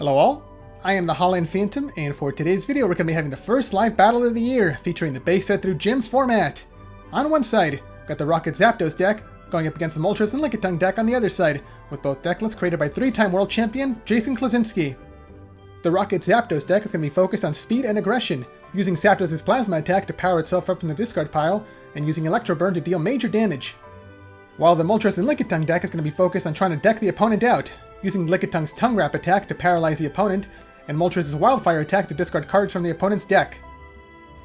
Hello all, I am the Holland Phantom, and for today's video we're going to be having the first live battle of the year, featuring the base set through gym format. On one side, we've got the Rocket Zapdos deck, going up against the Moltres and Lickitung deck on the other side, with both deck lists created by 3-time world champion Jason Klaczynski. The Rocket Zapdos deck is going to be focused on speed and aggression, using Zapdos' Plasma attack to power itself up from the discard pile, and using Electro Burn to deal major damage. While the Moltres and Lickitung deck is going to be focused on trying to deck the opponent out, using Lickitung's Tongue Wrap attack to paralyze the opponent, and Moltres' Wildfire attack to discard cards from the opponent's deck.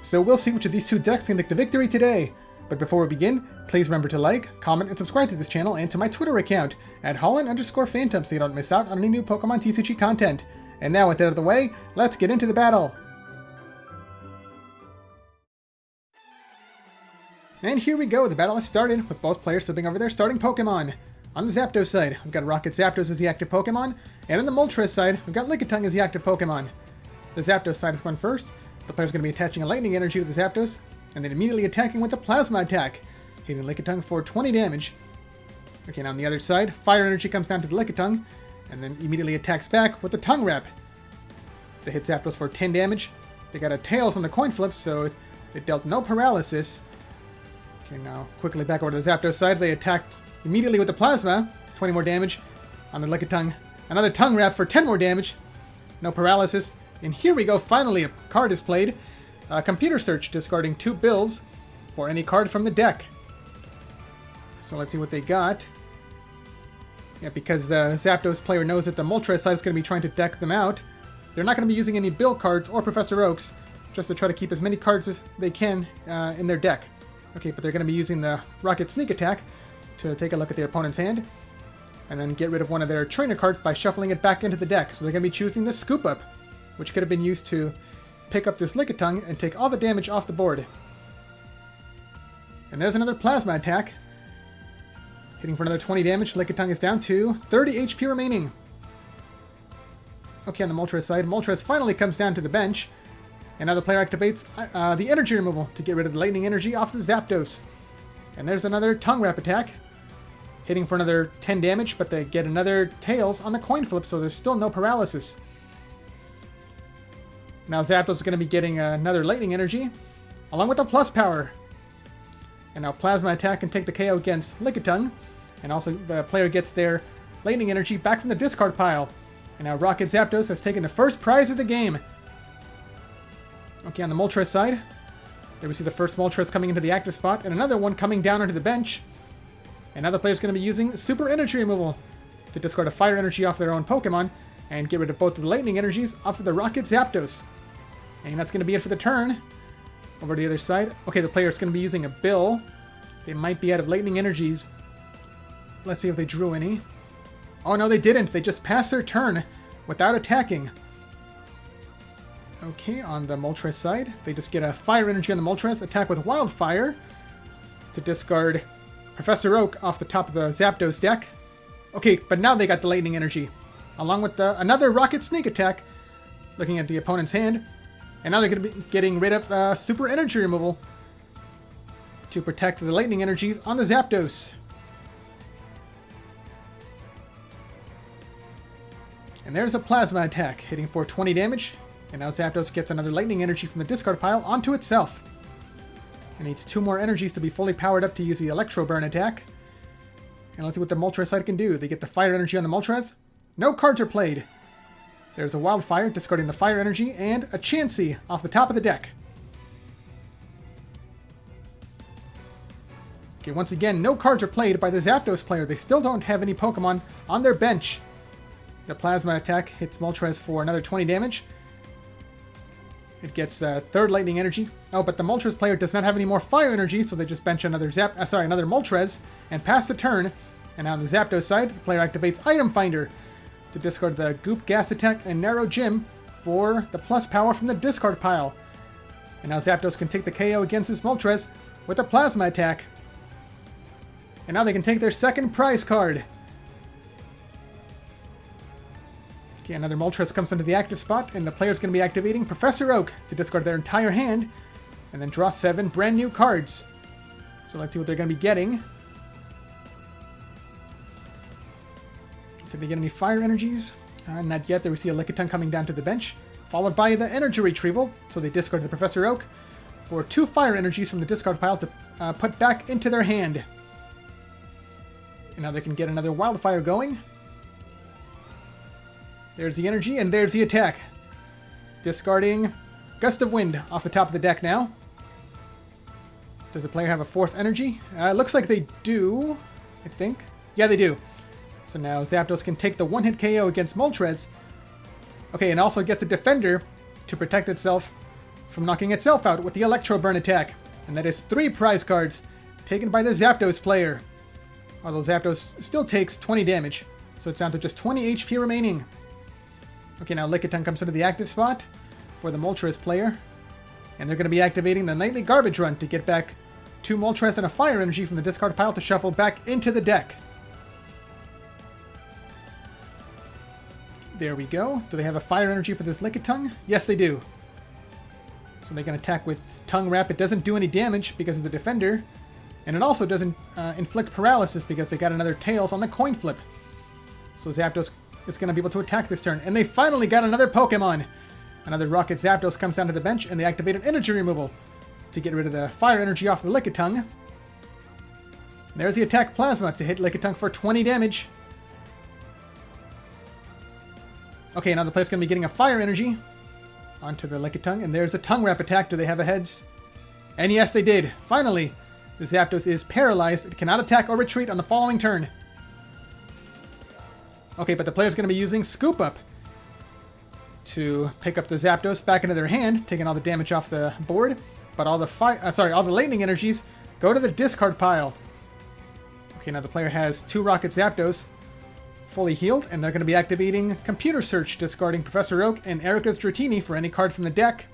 So we'll see which of these two decks can take the victory today. But before we begin, please remember to like, comment, and subscribe to this channel and to my Twitter account at Holland_Phantom so you don't miss out on any new Pokemon TCG content. And now with that out of the way, let's get into the battle! And here we go, the battle has started, with both players flipping over their starting Pokemon. On the Zapdos side, we've got Rocket Zapdos as the active Pokemon, and on the Moltres side, we've got Lickitung as the active Pokemon. The Zapdos side is going first. The player's going to be attaching a Lightning Energy to the Zapdos, and then immediately attacking with a Plasma attack, hitting Lickitung for 20 damage. Okay, now on the other side, Fire Energy comes down to the Lickitung, and then immediately attacks back with the Tongue Wrap. They hit Zapdos for 10 damage. They got a Tails on the coin flip, so it dealt no paralysis. Okay, now quickly back over to the Zapdos side, they attacked immediately with the Plasma, 20 more damage on the Lickitung. Another Tongue Wrap for 10 more damage. No paralysis. And here we go, finally a card is played. Computer Search, discarding 2 bills for any card from the deck. So let's see what they got. Yeah, because the Zapdos player knows that the Moltres side is going to be trying to deck them out, they're not going to be using any bill cards or Professor Oaks, just to try to keep as many cards as they can in their deck. Okay, but they're going to be using the Rocket Sneak attack to take a look at their opponent's hand, and then get rid of one of their trainer cards by shuffling it back into the deck. So they're going to be choosing the Scoop Up, which could have been used to pick up this Lickitung and take all the damage off the board. And there's another Plasma attack, hitting for another 20 damage. Lickitung is down to 30 HP remaining. Okay, on the Moltres side, Moltres finally comes down to the bench, and now the player activates the energy removal to get rid of the Lightning Energy off the Zapdos. And there's another Tongue Wrap attack, hitting for another 10 damage, but they get another Tails on the coin flip, so there's still no paralysis. Now Zapdos is going to be getting another Lightning Energy, along with a Plus Power. And now Plasma attack can take the KO against Lickitung, and also the player gets their Lightning Energy back from the discard pile. And now Rocket Zapdos has taken the first prize of the game. Okay, on the Moltres side, there we see the first Moltres coming into the active spot, and another one coming down onto the bench. And now the player's going to be using Super Energy Removal to discard a Fire Energy off their own Pokemon, and get rid of both of the Lightning Energies off of the Rocket Zapdos. And that's going to be it for the turn. Over to the other side. Okay, the player's going to be using a Bill. They might be out of Lightning Energies. Let's see if they drew any. Oh no, they didn't. They just passed their turn without attacking. Okay, on the Moltres side, they just get a Fire Energy on the Moltres, attack with Wildfire to discard Professor Oak off the top of the Zapdos deck. Okay, but now they got the Lightning Energy, along with another Rocket Sneak attack, looking at the opponent's hand. And now they're going to be getting rid of Super Energy Removal to protect the Lightning Energies on the Zapdos. And there's a Plasma attack, hitting for 20 damage. And now Zapdos gets another Lightning Energy from the discard pile onto itself. It needs 2 more energies to be fully powered up to use the Electro Burn attack. And let's see what the Moltres side can do. They get the Fire Energy on the Moltres. No cards are played. There's a Wildfire, discarding the Fire Energy, and a Chansey off the top of the deck. Okay, once again, no cards are played by the Zapdos player. They still don't have any Pokemon on their bench. The Plasma attack hits Moltres for another 20 damage. It gets the third Lightning Energy. Oh, but the Moltres player does not have any more Fire Energy, so they just bench another another Moltres and pass the turn. And now on the Zapdos side, the player activates Item Finder to discard the Goop Gas attack and Narrow Gym for the Plus Power from the discard pile. And now Zapdos can take the KO against his Moltres with a Plasma attack. And now they can take their second prize card. Okay, another Moltres comes into the active spot, and the player's going to be activating Professor Oak to discard their entire hand, and then draw 7 brand new cards. So let's see what they're going to be getting. Did they get any Fire Energies? Not yet. There we see a Lickitung coming down to the bench, followed by the energy retrieval. So they discard the Professor Oak for 2 fire energies from the discard pile to put back into their hand. And now they can get another Wildfire going. There's the energy, and there's the attack. Discarding Gust of Wind off the top of the deck now. Does the player have a 4th energy? It looks like they do, I think. Yeah, they do. So now Zapdos can take the 1-hit KO against Moltres. Okay, and also gets the Defender to protect itself from knocking itself out with the Electro Burn attack. And that is 3 prize cards taken by the Zapdos player. Although Zapdos still takes 20 damage, so it's down to just 20 HP remaining. Okay, now Lickitung comes into the active spot for the Moltres player. And they're going to be activating the Nightly Garbage Run to get back 2 Moltres and a Fire Energy from the discard pile to shuffle back into the deck. There we go. Do they have a Fire Energy for this Lickitung? Yes, they do. So they can attack with Tongue Wrap. It doesn't do any damage because of the Defender. And it also doesn't inflict paralysis because they got another Tails on the coin flip. So Zapdos is going to be able to attack this turn. And they finally got another Pokemon. Another Rocket Zapdos comes down to the bench, and they activate an energy removal to get rid of the fire energy off the Lickitung. And there's the attack Plasma to hit Lickitung for 20 damage. Okay, now the player's going to be getting a fire energy onto the Lickitung, and there's a Tongue Wrap attack. Do they have a heads? And yes, they did. Finally, the Zapdos is paralyzed. It cannot attack or retreat on the following turn. Okay, but the player's going to be using Scoop Up to pick up the Zapdos back into their hand, taking all the damage off the board, but all the lightning energies go to the discard pile. Okay, now the player has 2 Rocket Zapdos fully healed, and they're going to be activating Computer Search, discarding Professor Oak and Erica's Dratini for any card from the deck.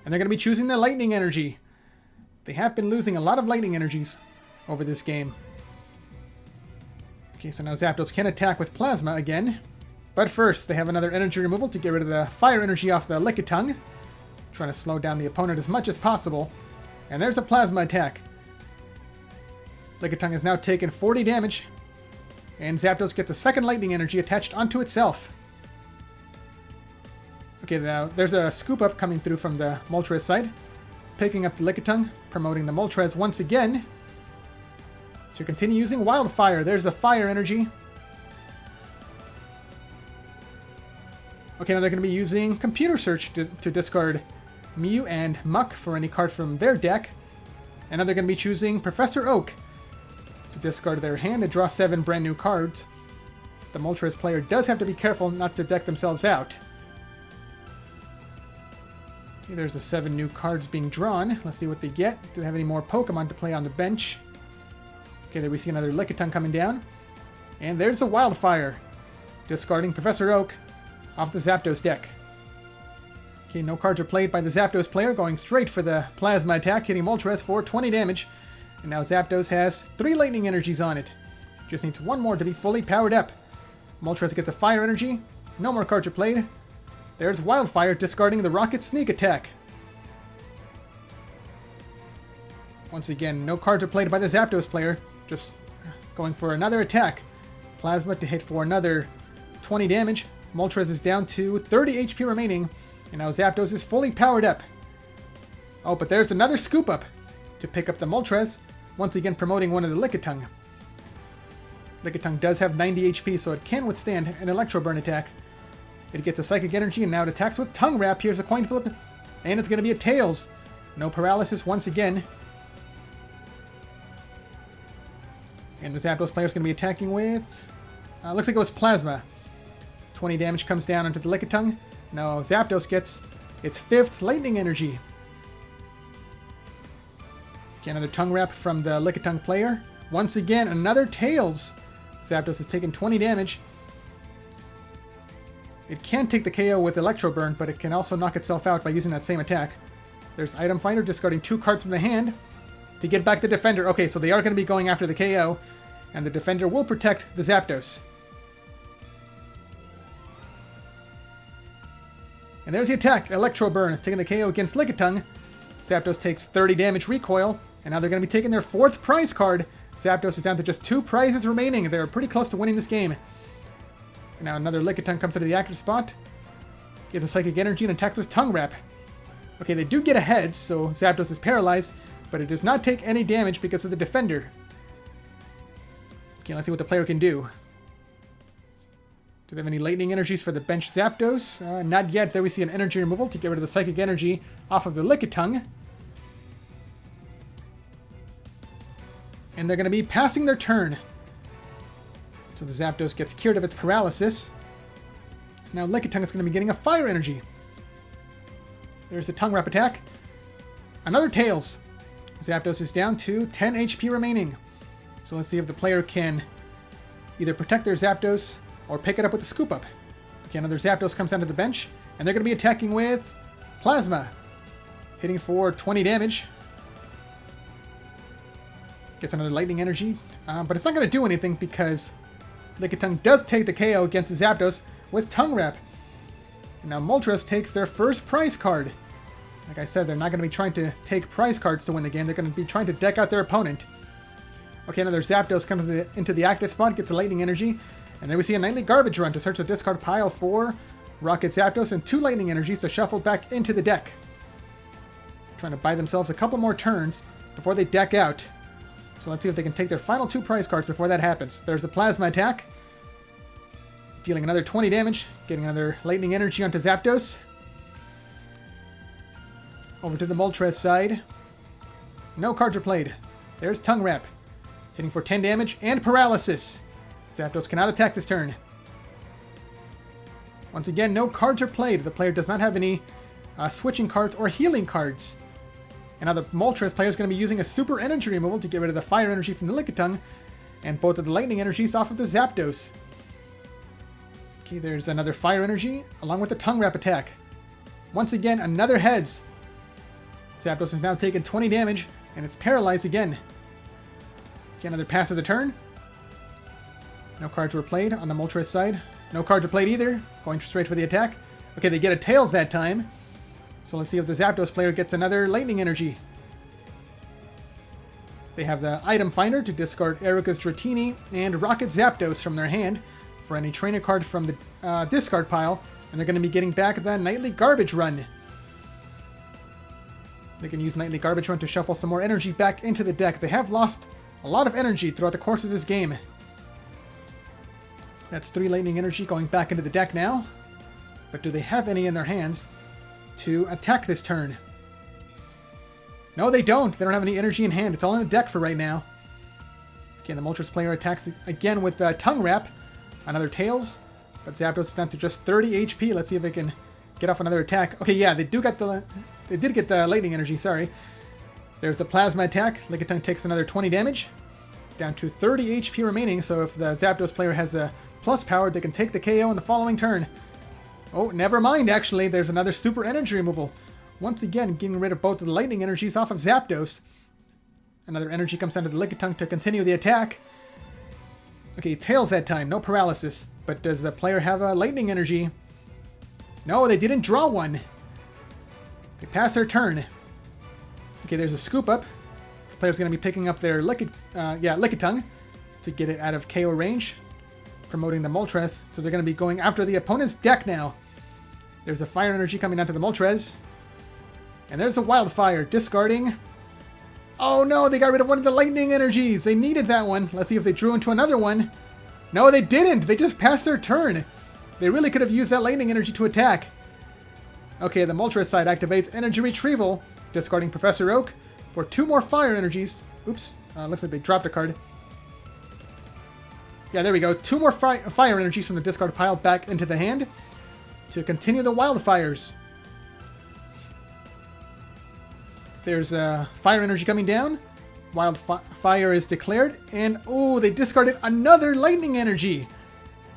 And they're going to be choosing the lightning energy. They have been losing a lot of lightning energies over this game. Okay, so now Zapdos can attack with Plasma again. But first, they have another energy removal to get rid of the fire energy off the Lickitung, trying to slow down the opponent as much as possible. And there's a Plasma attack. Lickitung has now taken 40 damage, and Zapdos gets a second lightning energy attached onto itself. Okay, now there's a Scoop Up coming through from the Moltres side, picking up the Lickitung, promoting the Moltres once again to continue using Wildfire. There's the fire energy. Okay, now they're going to be using Computer Search to discard Mew and Muck for any card from their deck. And now they're going to be choosing Professor Oak to discard their hand and draw 7 brand new cards. The Moltres player does have to be careful not to deck themselves out. Okay, there's the 7 new cards being drawn. Let's see what they get. Do they have any more Pokemon to play on the bench? Okay, there we see another Lickitung coming down. And there's a Wildfire, discarding Professor Oak off the Zapdos deck. Okay, no cards are played by the Zapdos player, going straight for the Plasma attack, hitting Moltres for 20 damage. And now Zapdos has 3 lightning energies on it. Just needs 1 more to be fully powered up. Moltres gets a fire energy. No more cards are played. There's Wildfire, discarding the Rocket Sneak attack. Once again, no cards are played by the Zapdos player, just going for another attack. Plasma to hit for another 20 damage. Moltres is down to 30 HP remaining, and now Zapdos is fully powered up. Oh, but there's another Scoop Up to pick up the Moltres, once again promoting one of the Lickitung. Lickitung does have 90 HP, so it can withstand an Electro Burn attack. It gets a Psychic Energy, and now it attacks with Tongue Wrap. Here's a coin flip, and it's going to be a Tails. No paralysis once again. And the Zapdos player is going to be attacking with... looks like it was Plasma. 20 damage comes down onto the Lickitung. Now Zapdos gets its 5th lightning energy. Okay, another Tongue Wrap from the Lickitung player. Once again, another Tails. Zapdos has taken 20 damage. It can take the KO with Electro Burn, but it can also knock itself out by using that same attack. There's Item Finder, discarding 2 cards from the hand to get back the Defender. Okay, so they are going to be going after the KO, and the Defender will protect the Zapdos. And there's the attack, Electro Burn, taking the KO against Lickitung. Zapdos takes 30 damage recoil, and now they're going to be taking their 4th prize card. Zapdos is down to just 2 prizes remaining. They're pretty close to winning this game. Now another Lickitung comes into the active spot. Gets a Psychic Energy and attacks with Tongue Wrap. Okay, they do get ahead, so Zapdos is paralyzed, but it does not take any damage because of the Defender. Okay, let's see what the player can do. Do they have any Lightning Energies for the bench Zapdos? Not yet. There we see an Energy Removal to get rid of the Psychic Energy off of the Lickitung. And they're going to be passing their turn. So the Zapdos gets cured of its paralysis. Now Lickitung is going to be getting a Fire Energy. There's a Tongue Wrap attack. Another Tails. Zapdos is down to 10 HP remaining. So let's see if the player can either protect their Zapdos or pick it up with the Scoop Up. Okay, another Zapdos comes down to the bench, and they're going to be attacking with Plasma. Hitting for 20 damage. Gets another Lightning Energy, but it's not going to do anything because Lickitung does take the KO against the Zapdos with Tongue Wrap. And now Moltres takes their first prize card. Like I said, they're not going to be trying to take prize cards to win the game. They're going to be trying to deck out their opponent. Okay, another Zapdos comes into the active spot, gets a Lightning Energy. And there we see a Nightly Garbage Run to search the discard pile for Rocket Zapdos and 2 Lightning Energies to shuffle back into the deck. Trying to buy themselves a couple more turns before they deck out. So let's see if they can take their final 2 prize cards before that happens. There's a Plasma attack. Dealing another 20 damage. Getting another Lightning Energy onto Zapdos. Over to the Moltres side. No cards are played. There's Tongue Wrap. Hitting for 10 damage and Paralysis. Zapdos cannot attack this turn. Once again, no cards are played. The player does not have any switching cards or healing cards. And now the Moltres player is going to be using a Super Energy Removal to get rid of the Fire Energy from the Lickitung and both of the Lightning Energies off of the Zapdos. Okay, there's another Fire Energy along with the Tongue Wrap attack. Once again, another Heads. Zapdos has now taken 20 damage and it's paralyzed again. Okay, another pass of the turn. No cards were played on the Moltres side. No cards are played either. Going straight for the attack. Okay, they get a Tails that time. So let's see if the Zapdos player gets another Lightning Energy. They have the Item Finder to discard Erica's Dratini and Rocket Zapdos from their hand for any trainer card from the discard pile. And they're going to be getting back the Nightly Garbage Run. They can use Nightly Garbage Run to shuffle some more energy back into the deck. They have lost a lot of energy throughout the course of this game. That's 3 Lightning Energy going back into the deck now. But do they have any in their hands to attack this turn? No, they don't. They don't have any energy in hand. It's all in the deck for right now. Okay, the Moltres player attacks again with Tongue Wrap. Another Tails. But Zapdos is down to just 30 HP. Let's see if they can get off another attack. Okay, yeah, they did get the Lightning Energy, sorry. There's the Plasma attack. Lickitung takes another 20 damage. Down to 30 HP remaining, so if the Zapdos player has a plus power, they can take the KO in the following turn. Oh, never mind, actually. There's another Super Energy Removal. Once again, getting rid of both of the Lightning Energies off of Zapdos. Another energy comes down to the Lickitung to continue the attack. Okay, Tails that time. No Paralysis. But does the player have a Lightning Energy? No, they didn't draw one. They pass their turn. Okay, there's a Scoop Up. The player's going to be picking up their Lickitung to get it out of KO range. Promoting the Moltres, so they're going to be going after the opponent's deck now. There's a Fire Energy coming down to the Moltres. And there's a Wildfire, discarding... Oh no, they got rid of one of the Lightning Energies! They needed that one. Let's see if they drew into another one. No, they didn't! They just passed their turn! They really could have used that Lightning Energy to attack. Okay, the Moltres side activates Energy Retrieval, discarding Professor Oak for 2 more Fire Energies. Oops, looks like they dropped a card. Yeah, there we go. 2 more fire energies from the discard pile back into the hand to continue the Wildfires. There's a Fire Energy coming down. Wildfire is declared. And, oh, they discarded another Lightning Energy.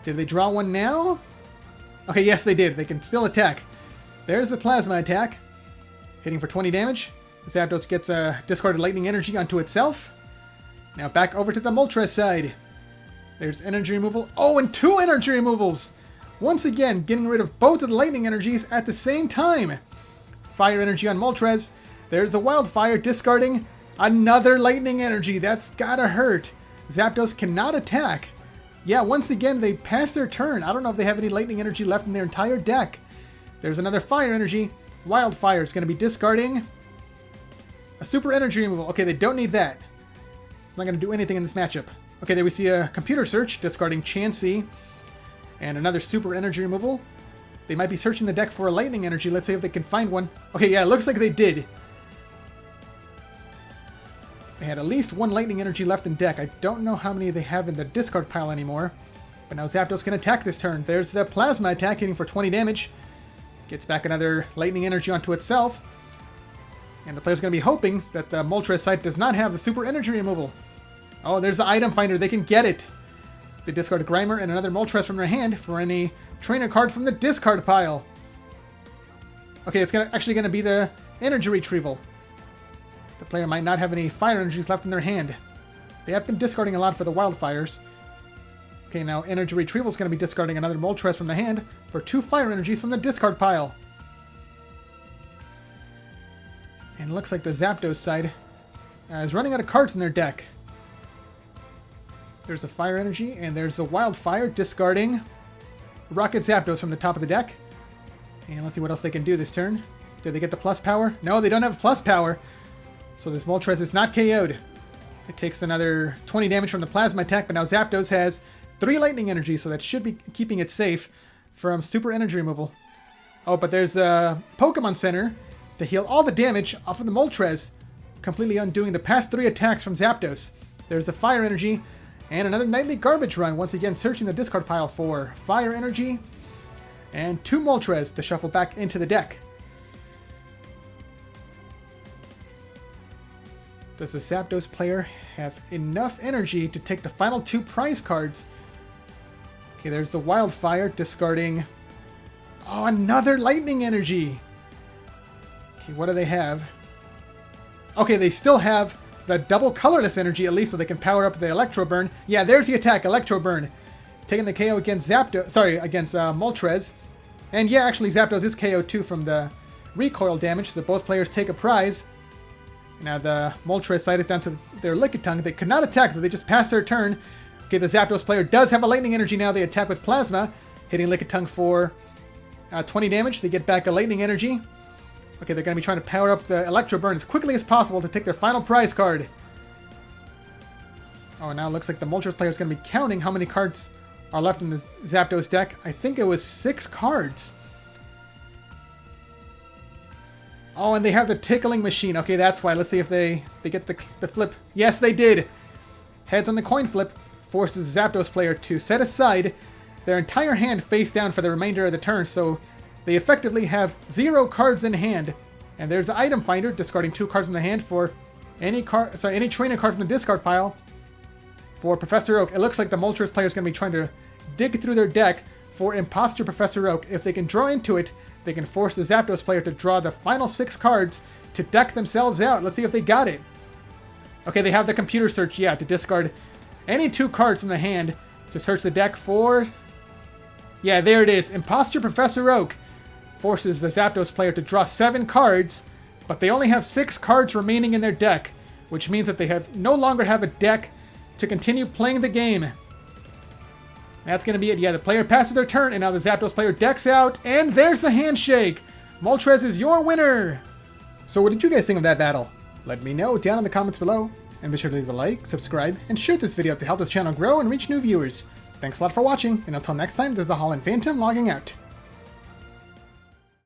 Did they draw one now? Okay, yes, they did. They can still attack. There's the Plasma attack. Hitting for 20 damage. Zapdos gets a discarded Lightning Energy onto itself. Now back over to the Moltres side. There's Energy Removal. Oh, and 2 Energy Removals! Once again, getting rid of both of the Lightning Energies at the same time. Fire Energy on Moltres. There's a Wildfire, discarding another Lightning Energy. That's gotta hurt. Zapdos cannot attack. Yeah, once again, they passed their turn. I don't know if they have any lightning energy left in their entire deck. There's another fire energy. Wildfire is going to be discarding a super energy removal. Okay, they don't need that. Not going to do anything in this matchup. Okay, there we see a computer search, discarding Chansey. And another super energy removal. They might be searching the deck for a lightning energy. Let's see if they can find one. Okay, yeah, it looks like they did. They had at least one lightning energy left in deck. I don't know how many they have in the discard pile anymore. But now Zapdos can attack this turn. There's the plasma attack, hitting for 20 damage. Gets back another lightning energy onto itself. And the player's going to be hoping that the Moltres side does not have the super energy removal. Oh, there's the item finder. They can get it. They discard a Grimer and another Moltres from their hand for any trainer card from the discard pile. Okay, it's actually going to be the energy retrieval. The player might not have any fire energies left in their hand. They have been discarding a lot for the wildfires. Okay, now energy retrieval is going to be discarding another Moltres from the hand for 2 fire energies from the discard pile. And it looks like the Zapdos side is running out of cards in their deck. There's a fire energy, and there's a wildfire, discarding Rocket Zapdos from the top of the deck. And let's see what else they can do this turn. Did they get the plus power? No, they don't have plus power. So this Moltres is not KO'd. It takes another 20 damage from the plasma attack, but now Zapdos has 3 lightning energy, so that should be keeping it safe from super energy removal. Oh, but there's a Pokemon Center to heal all the damage off of the Moltres, completely undoing the past 3 attacks from Zapdos. There's the fire energy, and another nightly garbage run, once again searching the discard pile for fire energy, and 2 Moltres to shuffle back into the deck. Does the Zapdos player have enough energy to take the final 2 prize cards? Okay, there's the Wildfire, discarding... Oh, another Lightning Energy! Okay, what do they have? Okay, they still have the double colorless energy, at least, so they can power up the Electro Burn. Yeah, there's the attack, Electro Burn. Taking the KO against Zapdos... Sorry, against Moltres. And yeah, actually, Zapdos is KO too from the recoil damage, so both players take a prize. Now the Moltres side is down to their Lickitung. They could not attack, so they just passed their turn. Okay, the Zapdos player does have a lightning energy now. They attack with Plasma, hitting Lickitung for 20 damage. They get back a lightning energy. Okay, they're going to be trying to power up the Electro Burn as quickly as possible to take their final prize card. Oh, now it looks like the Moltres player is going to be counting how many cards are left in the Zapdos deck. I think it was 6 cards. Oh, and they have the tickling machine. Okay, that's why. Let's see if they get the flip. Yes, they did. Heads on the coin flip forces Zapdos player to set aside their entire hand face down for the remainder of the turn, so they effectively have 0 cards in hand. And there's the item finder, discarding 2 cards in the hand for any trainer card from the discard pile for Professor Oak. It looks like the Moltres player is going to be trying to dig through their deck for Imposter Professor Oak. If they can draw into it, they can force the Zapdos player to draw the final 6 cards to deck themselves out. Let's see if they got it. Okay, they have the computer search, yeah, to discard any 2 cards from the hand to search the deck for... Yeah, there it is. Imposter Professor Oak forces the Zapdos player to draw 7 cards, but they only have 6 cards remaining in their deck, which means that they no longer have a deck to continue playing the game. That's going to be it. Yeah, the player passes their turn, and now the Zapdos player decks out, and there's the handshake! Moltres is your winner! So what did you guys think of that battle? Let me know down in the comments below, and be sure to leave a like, subscribe, and share this video to help this channel grow and reach new viewers. Thanks a lot for watching, and until next time, this is the Holland Phantom logging out.